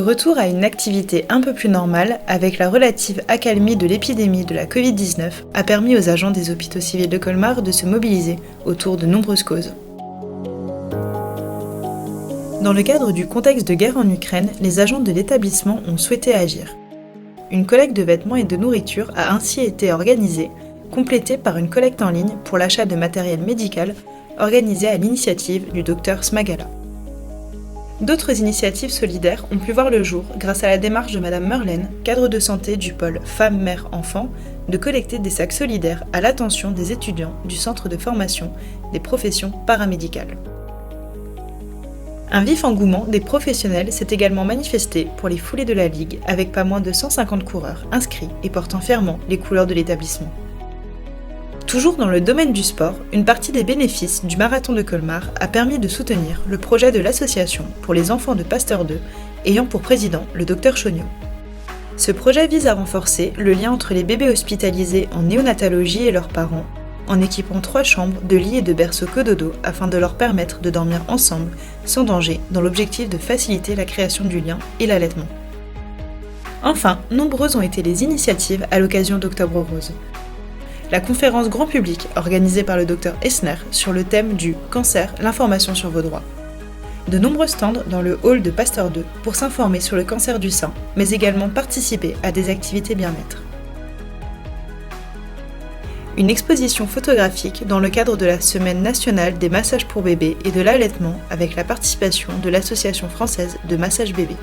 retour à une activité un peu plus normale avec la relative accalmie de l'épidémie de la Covid-19 a permis aux agents des hôpitaux civils de Colmar de se mobiliser autour de nombreuses causes. Dans le cadre du contexte de guerre en Ukraine, les agents de l'établissement ont souhaité agir. Une collecte de vêtements et de nourriture a ainsi été organisée, complétée par une collecte en ligne pour l'achat de matériel médical organisée à l'initiative du Dr Smagala. D'autres initiatives solidaires ont pu voir le jour grâce à la démarche de Madame Merlène, cadre de santé du pôle Femmes-Mères-Enfants, de collecter des sacs solidaires à l'attention des étudiants du centre de formation des professions paramédicales. Un vif engouement des professionnels s'est également manifesté pour les foulées de la Ligue avec pas moins de 150 coureurs inscrits et portant fièrement les couleurs de l'établissement. Toujours dans le domaine du sport, une partie des bénéfices du marathon de Colmar a permis de soutenir le projet de l'association pour les enfants de Pasteur 2, ayant pour président le Dr Chognon. Ce projet vise à renforcer le lien entre les bébés hospitalisés en néonatologie et leurs parents, en équipant 3 chambres de lits et de berceaux cododo afin de leur permettre de dormir ensemble, sans danger, dans l'objectif de faciliter la création du lien et l'allaitement. Enfin, nombreuses ont été les initiatives à l'occasion d'Octobre Rose. La conférence grand public organisée par le Dr Essner sur le thème du « Cancer, l'information sur vos droits ». De nombreux stands dans le hall de Pasteur 2 pour s'informer sur le cancer du sein, mais également participer à des activités bien-être. Une exposition photographique dans le cadre de la Semaine nationale des massages pour bébés et de l'allaitement avec la participation de l'Association française de massage bébé.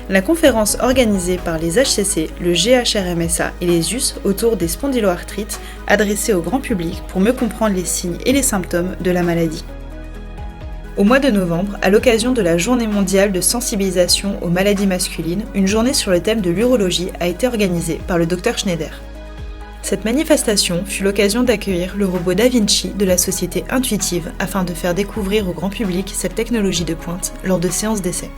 La conférence organisée par les HCC, le GHRMSA et les US autour des spondyloarthrites adressée au grand public pour mieux comprendre les signes et les symptômes de la maladie. Au mois de novembre, à l'occasion de la Journée mondiale de sensibilisation aux maladies masculines, une journée sur le thème de l'urologie a été organisée par le Dr Schneider. Cette manifestation fut l'occasion d'accueillir le robot Da Vinci de la société Intuitive afin de faire découvrir au grand public cette technologie de pointe lors de séances d'essai.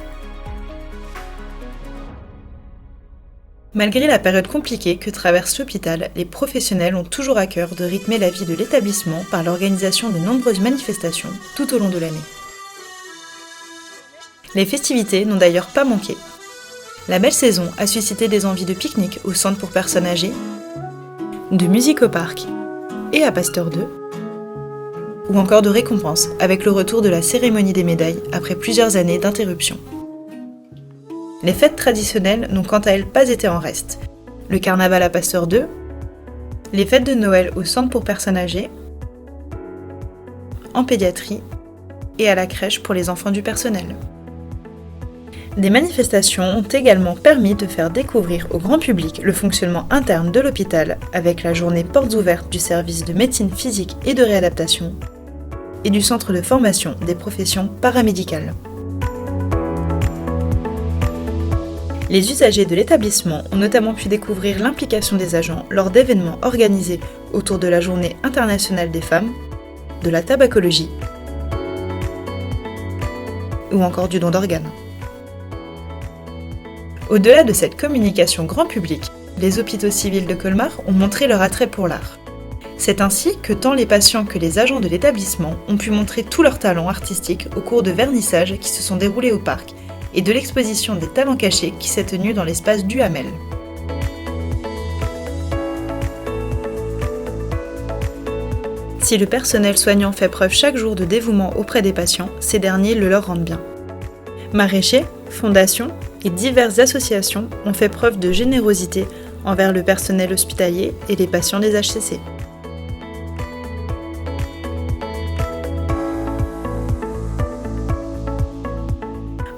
Malgré la période compliquée que traverse l'hôpital, les professionnels ont toujours à cœur de rythmer la vie de l'établissement par l'organisation de nombreuses manifestations tout au long de l'année. Les festivités n'ont d'ailleurs pas manqué. La belle saison a suscité des envies de pique-nique au centre pour personnes âgées, de musique au parc et à Pasteur 2, ou encore de récompenses avec le retour de la cérémonie des médailles après plusieurs années d'interruption. Les fêtes traditionnelles n'ont quant à elles pas été en reste. Le carnaval à Pasteur 2, les fêtes de Noël au centre pour personnes âgées, en pédiatrie et à la crèche pour les enfants du personnel. Des manifestations ont également permis de faire découvrir au grand public le fonctionnement interne de l'hôpital avec la journée portes ouvertes du service de médecine physique et de réadaptation et du centre de formation des professions paramédicales. Les usagers de l'établissement ont notamment pu découvrir l'implication des agents lors d'événements organisés autour de la Journée internationale des femmes, de la tabacologie ou encore du don d'organes. Au-delà de cette communication grand public, les hôpitaux civils de Colmar ont montré leur attrait pour l'art. C'est ainsi que tant les patients que les agents de l'établissement ont pu montrer tout leur talent artistique au cours de vernissages qui se sont déroulés au parc et de l'exposition des talents cachés qui s'est tenue dans l'espace du Hamel. Si le personnel soignant fait preuve chaque jour de dévouement auprès des patients, ces derniers le leur rendent bien. Maraîchers, fondations et diverses associations ont fait preuve de générosité envers le personnel hospitalier et les patients des HCC.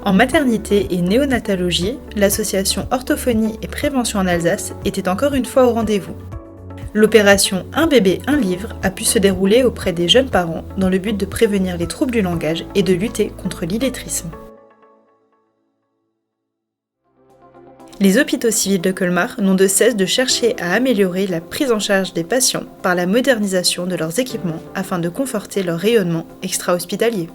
En maternité et néonatologie, l'association Orthophonie et Prévention en Alsace était encore une fois au rendez-vous. L'opération Un bébé, un livre a pu se dérouler auprès des jeunes parents dans le but de prévenir les troubles du langage et de lutter contre l'illettrisme. Les hôpitaux civils de Colmar n'ont de cesse de chercher à améliorer la prise en charge des patients par la modernisation de leurs équipements afin de conforter leur rayonnement extra-hospitalier.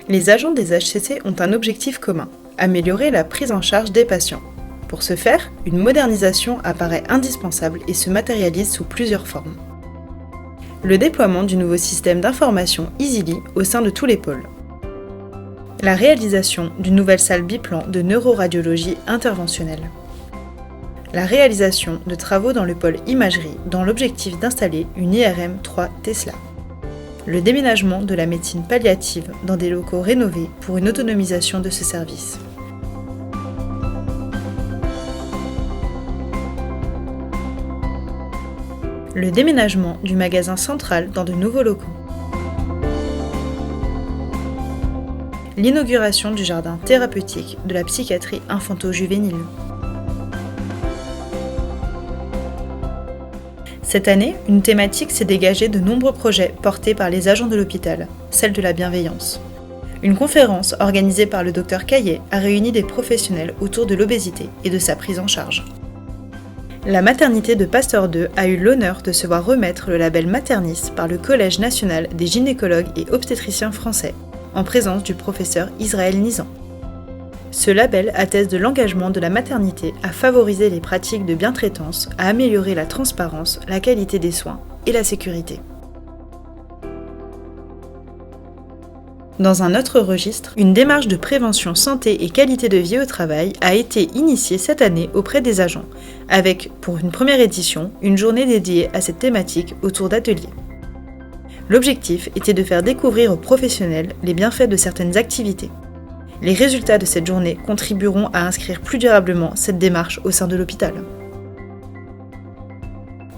Les agents des HCC ont un objectif commun, améliorer la prise en charge des patients. Pour ce faire, une modernisation apparaît indispensable et se matérialise sous plusieurs formes. Le déploiement du nouveau système d'information EasyLi au sein de tous les pôles. La réalisation d'une nouvelle salle biplan de neuroradiologie interventionnelle. La réalisation de travaux dans le pôle imagerie dans l'objectif d'installer une IRM 3 Tesla. Le déménagement de la médecine palliative dans des locaux rénovés pour une autonomisation de ce service. Le déménagement du magasin central dans de nouveaux locaux. L'inauguration du jardin thérapeutique de la psychiatrie infanto-juvénile. Cette année, une thématique s'est dégagée de nombreux projets portés par les agents de l'hôpital, celle de la bienveillance. Une conférence organisée par le Dr Caillet a réuni des professionnels autour de l'obésité et de sa prise en charge. La maternité de Pasteur 2 a eu l'honneur de se voir remettre le label Maternis par le Collège national des gynécologues et obstétriciens français, en présence du professeur Israël Nizan. Ce label atteste de l'engagement de la maternité à favoriser les pratiques de bientraitance, à améliorer la transparence, la qualité des soins et la sécurité. Dans un autre registre, une démarche de prévention santé et qualité de vie au travail a été initiée cette année auprès des agents, avec, pour une première édition, une journée dédiée à cette thématique autour d'ateliers. L'objectif était de faire découvrir aux professionnels les bienfaits de certaines activités. Les résultats de cette journée contribueront à inscrire plus durablement cette démarche au sein de l'hôpital.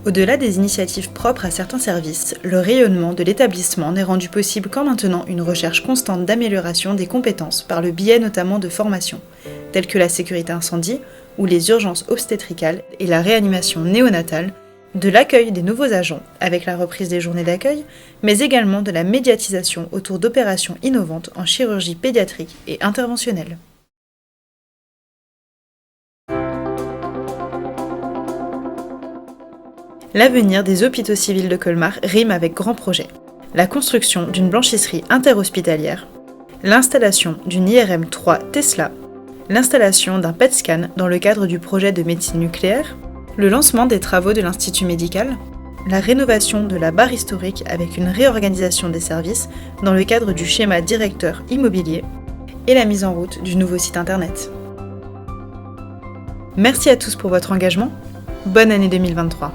Au-delà des initiatives propres à certains services, le rayonnement de l'établissement n'est rendu possible qu'en maintenant une recherche constante d'amélioration des compétences par le biais notamment de formations, telles que la sécurité incendie ou les urgences obstétricales et la réanimation néonatale, de l'accueil des nouveaux agents avec la reprise des journées d'accueil, mais également de la médiatisation autour d'opérations innovantes en chirurgie pédiatrique et interventionnelle. L'avenir des hôpitaux civils de Colmar rime avec grands projets. La construction d'une blanchisserie interhospitalière, l'installation d'une IRM 3 Tesla, l'installation d'un PET scan dans le cadre du projet de médecine nucléaire, le lancement des travaux de l'Institut médical, la rénovation de la barre historique avec une réorganisation des services dans le cadre du schéma directeur immobilier et la mise en route du nouveau site internet. Merci à tous pour votre engagement. Bonne année 2023.